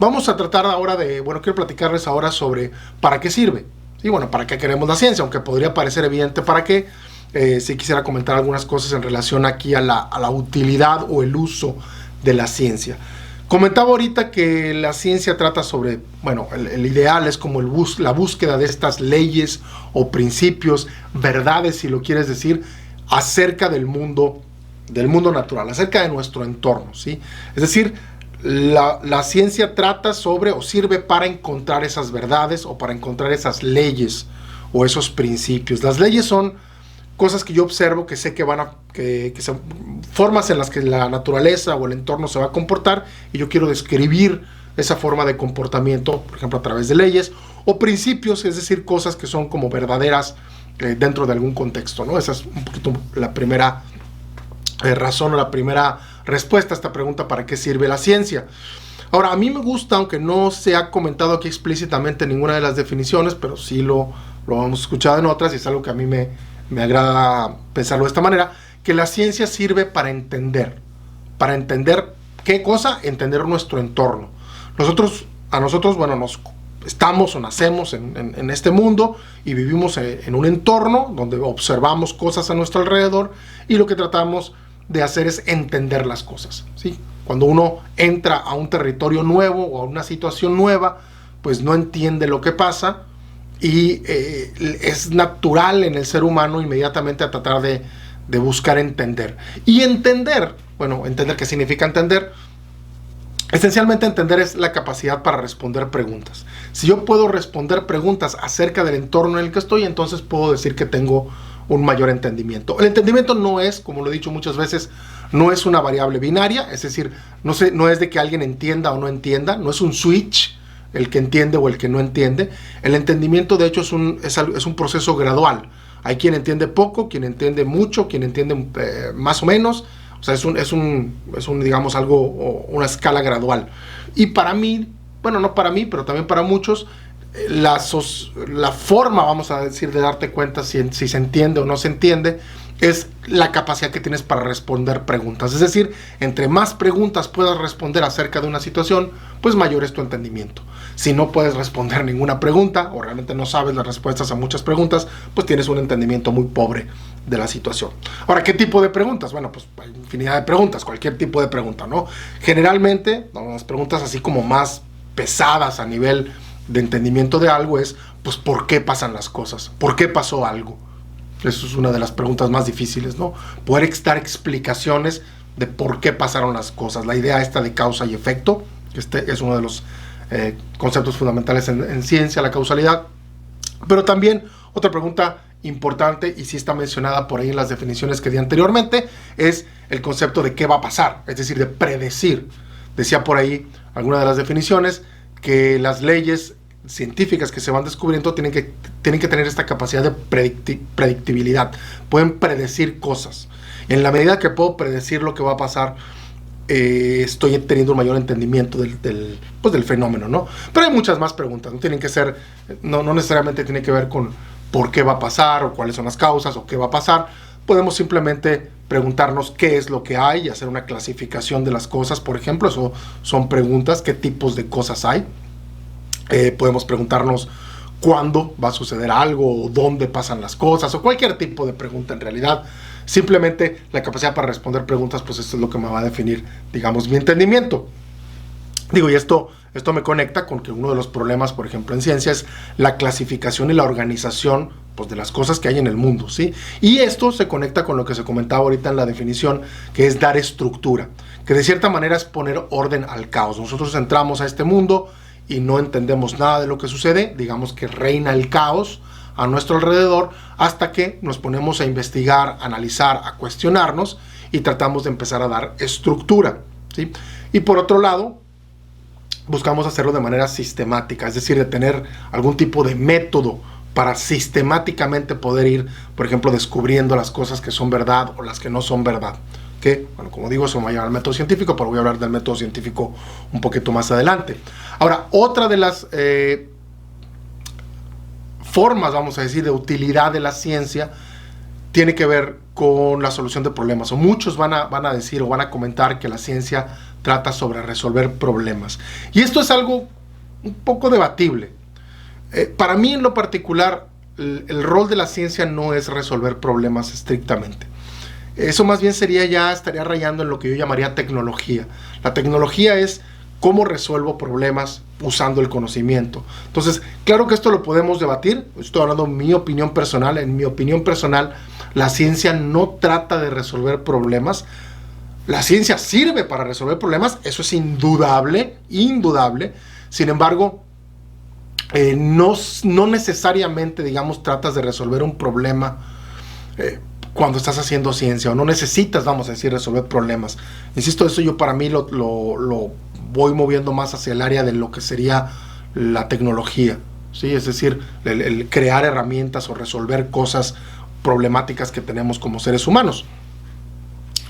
Vamos a tratar ahora quiero platicarles ahora sobre para qué sirve. Y bueno, para qué queremos la ciencia, aunque podría parecer evidente para qué. Sí quisiera comentar algunas cosas en relación aquí a la utilidad o el uso de la ciencia. Comentaba ahorita que la ciencia trata sobre, bueno, el ideal es como la búsqueda de estas leyes o principios, verdades, si lo quieres decir, acerca del mundo natural, acerca de nuestro entorno, ¿sí? Es decir, la ciencia trata sobre o sirve para encontrar esas verdades o para encontrar esas leyes o esos principios. Las leyes son cosas que yo observo, que sé que que son formas en las que la naturaleza o el entorno se va a comportar, y yo quiero describir esa forma de comportamiento, por ejemplo, a través de leyes, o principios, es decir, cosas que son como verdaderas dentro de algún contexto, ¿no? Esa es un poquito la primera razón o la primera respuesta a esta pregunta: ¿para qué sirve la ciencia? Ahora, a mí me gusta, aunque no se ha comentado aquí explícitamente ninguna de las definiciones, pero sí lo hemos escuchado en otras, y es algo que a mí me agrada pensarlo de esta manera, que la ciencia sirve para entender. ¿Para entender qué cosa? Entender nuestro entorno. A nosotros, bueno, estamos o nacemos en este mundo y vivimos en un entorno donde observamos cosas a nuestro alrededor, y lo que tratamos de hacer es entender las cosas, ¿sí? Cuando uno entra a un territorio nuevo o a una situación nueva, pues no entiende lo que pasa, y es natural en el ser humano inmediatamente a tratar de buscar entender. Y entender, ¿qué significa entender? Esencialmente, entender es la capacidad para responder preguntas. Si yo puedo responder preguntas acerca del entorno en el que estoy, entonces puedo decir que tengo un mayor entendimiento. El entendimiento no es, como lo he dicho muchas veces, no es una variable binaria, es decir, no es de que alguien entienda o no entienda, no es un switch, el que entiende o el que no entiende. El entendimiento, de hecho, es un proceso gradual. Hay quien entiende poco, quien entiende mucho, quien entiende más o menos. O sea, es un digamos, una escala gradual. Y para mí, bueno, no para mí, pero también para muchos, la forma, vamos a decir, de darte cuenta si se entiende o no se entiende, es la capacidad que tienes para responder preguntas. Es decir, entre más preguntas puedas responder acerca de una situación, pues mayor es tu entendimiento. Si no puedes responder ninguna pregunta, o realmente no sabes las respuestas a muchas preguntas, pues tienes un entendimiento muy pobre de la situación. Ahora, ¿qué tipo de preguntas? Bueno, pues hay infinidad de preguntas, cualquier tipo de pregunta, ¿no? Generalmente, las preguntas así como más pesadas a nivel de entendimiento de algo es, pues, ¿por qué pasan las cosas? ¿Por qué pasó algo? Eso es una de las preguntas más difíciles, ¿no? Poder dar explicaciones de por qué pasaron las cosas. La idea esta de causa y efecto, este es uno de los conceptos fundamentales en ciencia, la causalidad. Pero también otra pregunta importante, y sí está mencionada por ahí en las definiciones que di anteriormente, es el concepto de qué va a pasar, es decir, de predecir. Decía por ahí alguna de las definiciones que las leyes científicas que se van descubriendo tienen que tener esta capacidad de predictibilidad. Pueden predecir cosas. En la medida que puedo predecir lo que va a pasar, estoy teniendo un mayor entendimiento del fenómeno, ¿no? Pero hay muchas más preguntas. No necesariamente tiene que ver con por qué va a pasar, o cuáles son las causas, o qué va a pasar. Podemos simplemente preguntarnos qué es lo que hay y hacer una clasificación de las cosas, por ejemplo. Eso son preguntas. ¿Qué tipos de cosas hay? Podemos preguntarnos cuándo va a suceder algo, o dónde pasan las cosas, o cualquier tipo de pregunta en realidad. Simplemente la capacidad para responder preguntas, pues esto es lo que me va a definir, digamos, mi entendimiento. Digo, y esto me conecta con que uno de los problemas, por ejemplo, en ciencia es la clasificación y la organización, pues, de las cosas que hay en el mundo, ¿sí? Y esto se conecta con lo que se comentaba ahorita en la definición, que es dar estructura, que de cierta manera es poner orden al caos. Nosotros entramos a este mundo y no entendemos nada de lo que sucede, digamos que reina el caos a nuestro alrededor, hasta que nos ponemos a investigar, a analizar, a cuestionarnos, y tratamos de empezar a dar estructura, ¿sí? Y por otro lado, buscamos hacerlo de manera sistemática, es decir, de tener algún tipo de método para sistemáticamente poder ir, por ejemplo, descubriendo las cosas que son verdad o las que no son verdad. Que, bueno, como digo, eso me va a llevar al método científico, pero voy a hablar del método científico un poquito más adelante. Ahora, otra de las formas, vamos a decir, de utilidad de la ciencia tiene que ver con la solución de problemas. O muchos van a decir o van a comentar que la ciencia trata sobre resolver problemas. Y esto es algo un poco debatible. Para mí en lo particular, el rol de la ciencia no es resolver problemas estrictamente. Eso más bien estaría rayando en lo que yo llamaría tecnología. La tecnología es cómo resuelvo problemas usando el conocimiento. Entonces, claro que esto lo podemos debatir. Estoy hablando de mi opinión personal. En mi opinión personal, la ciencia no trata de resolver problemas. La ciencia sirve para resolver problemas, eso es indudable. Sin embargo, no necesariamente, digamos, tratas de resolver un problema cuando estás haciendo ciencia, o no necesitas, vamos a decir, resolver problemas. Insisto, eso yo para mí lo voy moviendo más hacia el área de lo que sería la tecnología, ¿sí? Es decir, el crear herramientas o resolver cosas problemáticas que tenemos como seres humanos.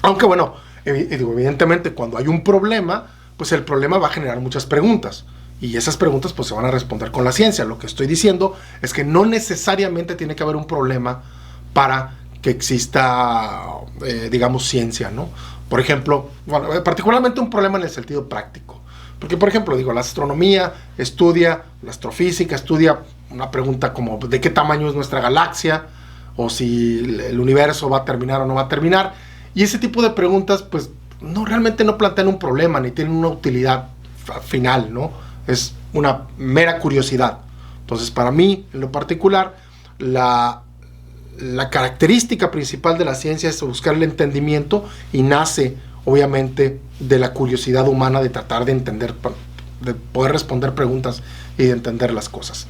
Aunque bueno, evidentemente cuando hay un problema, pues el problema va a generar muchas preguntas. Y esas preguntas pues se van a responder con la ciencia. Lo que estoy diciendo es que no necesariamente tiene que haber un problema para que exista, digamos, ciencia, ¿no? Por ejemplo, bueno, particularmente un problema en el sentido práctico. Porque, por ejemplo, la astronomía estudia, la astrofísica estudia una pregunta como ¿de qué tamaño es nuestra galaxia? O si el universo va a terminar o no va a terminar. Y ese tipo de preguntas, pues, realmente no plantean un problema ni tienen una utilidad final, ¿no? Es una mera curiosidad. Entonces, para mí, en lo particular, la característica principal de la ciencia es buscar el entendimiento y nace, obviamente, de la curiosidad humana de tratar de entender, de poder responder preguntas y de entender las cosas.